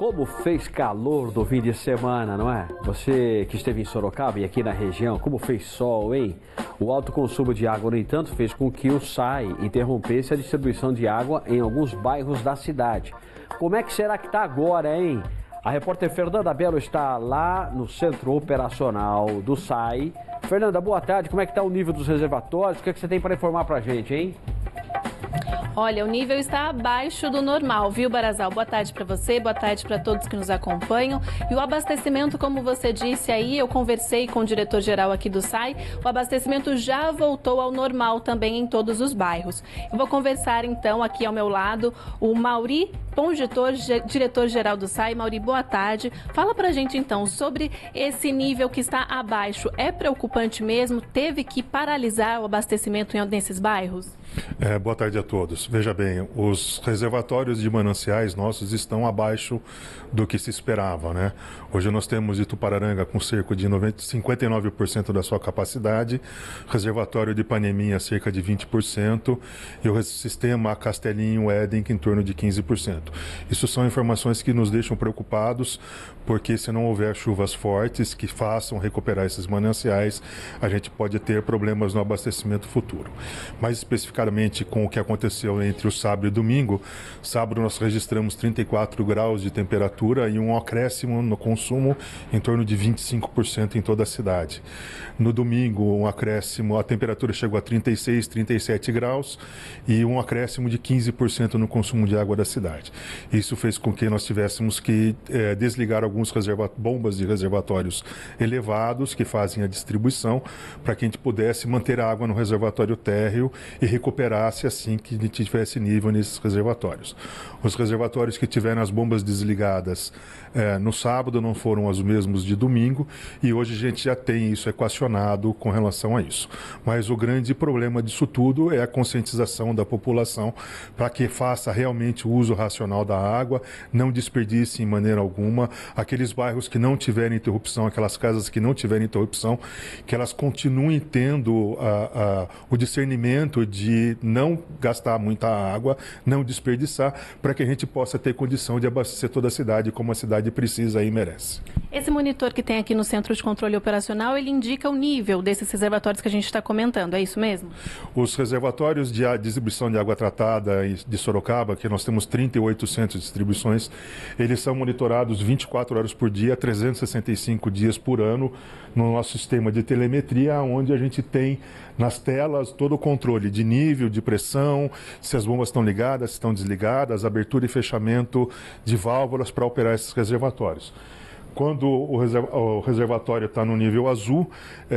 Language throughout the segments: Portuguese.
Como fez calor no fim de semana, não é? Você que esteve em Sorocaba e aqui na região, como fez sol, hein? O alto consumo de água, no entanto, fez com que o SAI interrompesse a distribuição de água em alguns bairros da cidade. Como é que será que está agora, hein? A repórter Fernanda Belo está lá no centro operacional do SAI. Fernanda, boa tarde. Como é que está o nível dos reservatórios? O que é que você tem para informar para a gente, hein? Olha, o nível está abaixo do normal, viu, Barazal? Boa tarde para você, boa tarde para todos que nos acompanham. E o abastecimento, como você disse aí, eu conversei com o diretor-geral aqui do SAI, o abastecimento já voltou ao normal também em todos os bairros. Eu vou conversar então aqui ao meu lado o Mauri Pongitor, diretor-geral do SAI. Mauri, boa tarde. Fala pra gente então sobre esse nível que está abaixo. É preocupante mesmo? Teve que paralisar o abastecimento nesses bairros? Boa tarde a todos. Veja bem, os reservatórios de mananciais nossos estão abaixo do que se esperava, né? Hoje nós temos Itupararanga com cerca de 59% da sua capacidade, reservatório de Paneminha cerca de 20% e o sistema Castelinho Éden em torno de 15%. Isso são informações que nos deixam preocupados, porque se não houver chuvas fortes que façam recuperar esses mananciais, a gente pode ter problemas no abastecimento futuro. Mais especificamente com o que aconteceu entre o sábado e domingo, sábado nós registramos 34 graus de temperatura e um acréscimo no consumo em torno de 25% em toda a cidade. No domingo, um acréscimo, a temperatura chegou a 36, 37 graus e um acréscimo de 15% no consumo de água da cidade. Isso fez com que nós tivéssemos que desligar alguns bombas de reservatórios elevados que fazem a distribuição para que a gente pudesse manter a água no reservatório térreo e recuperasse assim que a gente tivesse nível nesses reservatórios. Os reservatórios que tiveram as bombas desligadas no sábado não foram os mesmos de domingo e hoje a gente já tem isso equacionado com relação a isso. Mas o grande problema disso tudo é a conscientização da população para que faça realmente o uso racional da água, não desperdice em maneira alguma. Aqueles bairros que não tiverem interrupção, aquelas casas que não tiverem interrupção, que elas continuem tendo o discernimento de não gastar muita água, não desperdiçar, para que a gente possa ter condição de abastecer toda a cidade como a cidade precisa e merece. Esse monitor que tem aqui no Centro de Controle Operacional, ele indica o nível desses reservatórios que a gente está comentando, é isso mesmo? Os reservatórios de distribuição de água tratada de Sorocaba, que nós temos 38 centros de distribuições, eles são monitorados 24 horas por dia, 365 dias por ano, no nosso sistema de telemetria, onde a gente tem nas telas todo o controle de nível, de pressão, se as bombas estão ligadas, se estão desligadas, abertura e fechamento de válvulas para operar esses reservatórios. Quando o reservatório está no nível azul,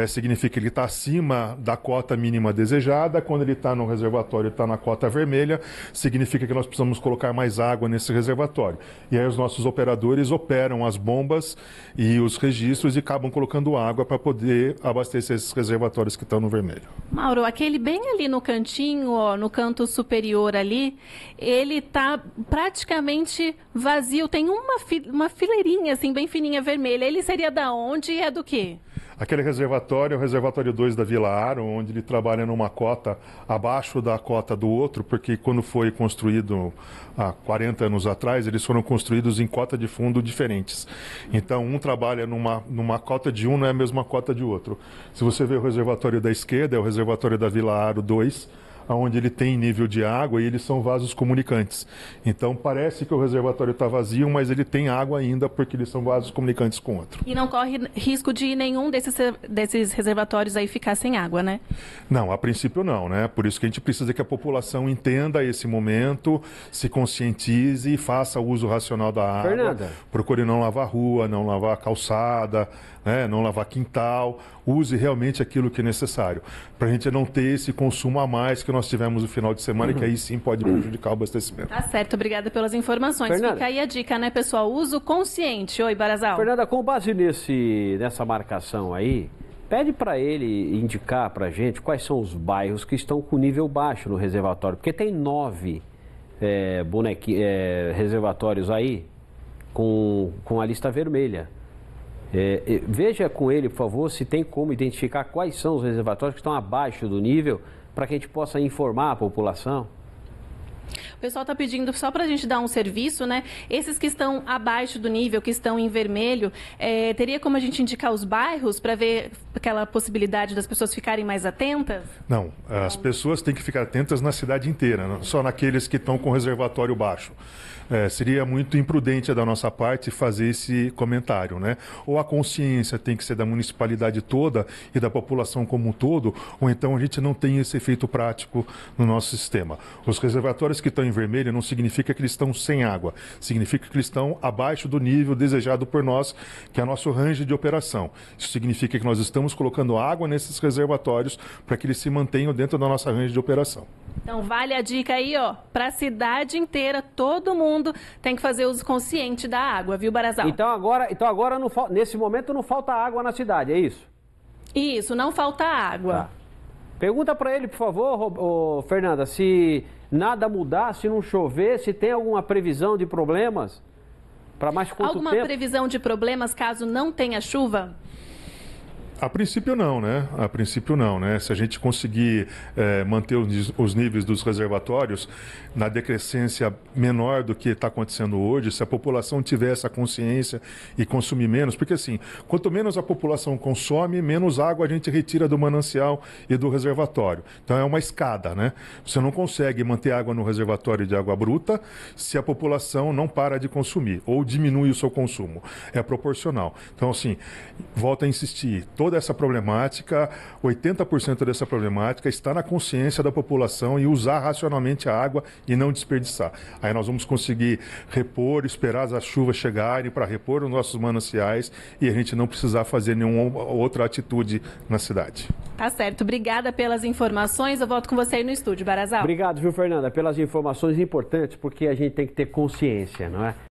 significa que ele está acima da cota mínima desejada. Quando ele está no reservatório, está na cota vermelha, significa que nós precisamos colocar mais água nesse reservatório. E aí os nossos operadores operam as bombas e os registros e acabam colocando água para poder abastecer esses reservatórios que estão no vermelho. Mauro, aquele bem ali no cantinho, ó, no canto superior ali, ele está praticamente vazio. Tem uma fileirinha assim bem fininha vermelha. Ele seria da onde e é do quê? Aquele reservatório é o reservatório 2 da Vila Aro, onde ele trabalha numa cota abaixo da cota do outro, porque quando foi construído há 40 anos atrás, eles foram construídos em cota de fundo diferentes. Então, um trabalha numa cota de um, não é a mesma cota de outro. Se você vê o reservatório da esquerda, é o reservatório da Vila Aro 2, onde ele tem nível de água e eles são vasos comunicantes. Então parece que o reservatório está vazio, mas ele tem água ainda porque eles são vasos comunicantes com outro. E não corre risco de nenhum desses reservatórios aí ficar sem água, né? Não, a princípio não, né? Por isso que a gente precisa que a população entenda esse momento, se conscientize e faça o uso racional da água. Fernanda. Procure não lavar rua, não lavar calçada, né? Não lavar quintal. Use realmente aquilo que é necessário, para a gente não ter esse consumo a mais que nós tivemos no final de semana, que aí sim pode prejudicar o abastecimento. Tá certo, obrigada pelas informações. Fernanda. Fica aí a dica, né, pessoal? Uso consciente. Oi, Barazal. Fernanda, com base nessa marcação aí, pede para ele indicar para a gente quais são os bairros que estão com nível baixo no reservatório, porque tem 9 reservatórios aí com a lista vermelha. Veja com ele, por favor, se tem como identificar quais são os reservatórios que estão abaixo do nível para que a gente possa informar a população. O pessoal está pedindo só para a gente dar um serviço, né? Esses que estão abaixo do nível, que estão em vermelho, teria como a gente indicar os bairros para ver aquela possibilidade das pessoas ficarem mais atentas? Não, as pessoas têm que ficar atentas na cidade inteira, não só naqueles que estão com reservatório baixo. Seria muito imprudente da nossa parte fazer esse comentário, né? Ou a consciência tem que ser da municipalidade toda e da população como um todo, ou então a gente não tem esse efeito prático no nosso sistema. Os reservatórios que estão em vermelho não significa que eles estão sem água, significa que eles estão abaixo do nível desejado por nós, que é o nosso range de operação. Isso significa que nós estamos colocando água nesses reservatórios para que eles se mantenham dentro da nossa range de operação. Então vale a dica aí, ó, para a cidade inteira, todo mundo tem que fazer uso consciente da água, viu, Barazal? Então agora nesse momento não falta água na cidade, é isso? Isso, não falta água. Tá. Pergunta para ele, por favor, Fernanda, se nada mudar, se não chover, se tem alguma previsão de problemas para mais quanto tempo? Alguma previsão de problemas caso não tenha chuva? A princípio não, né? A princípio não, né? Se a gente conseguir manter os níveis dos reservatórios na decrescência menor do que está acontecendo hoje, se a população tiver essa consciência e consumir menos, porque assim, quanto menos a população consome, menos água a gente retira do manancial e do reservatório. Então é uma escada, né? Você não consegue manter água no reservatório de água bruta se a população não para de consumir ou diminui o seu consumo. É proporcional. Então assim, volto a insistir, toda essa problemática, 80% dessa problemática está na consciência da população e usar racionalmente a água e não desperdiçar. Aí nós vamos conseguir repor, esperar as chuvas chegarem para repor os nossos mananciais e a gente não precisar fazer nenhuma outra atitude na cidade. Tá certo. Obrigada pelas informações. Eu volto com você aí no estúdio, Barazal. Obrigado, viu, Fernanda, pelas informações importantes, porque a gente tem que ter consciência, não é?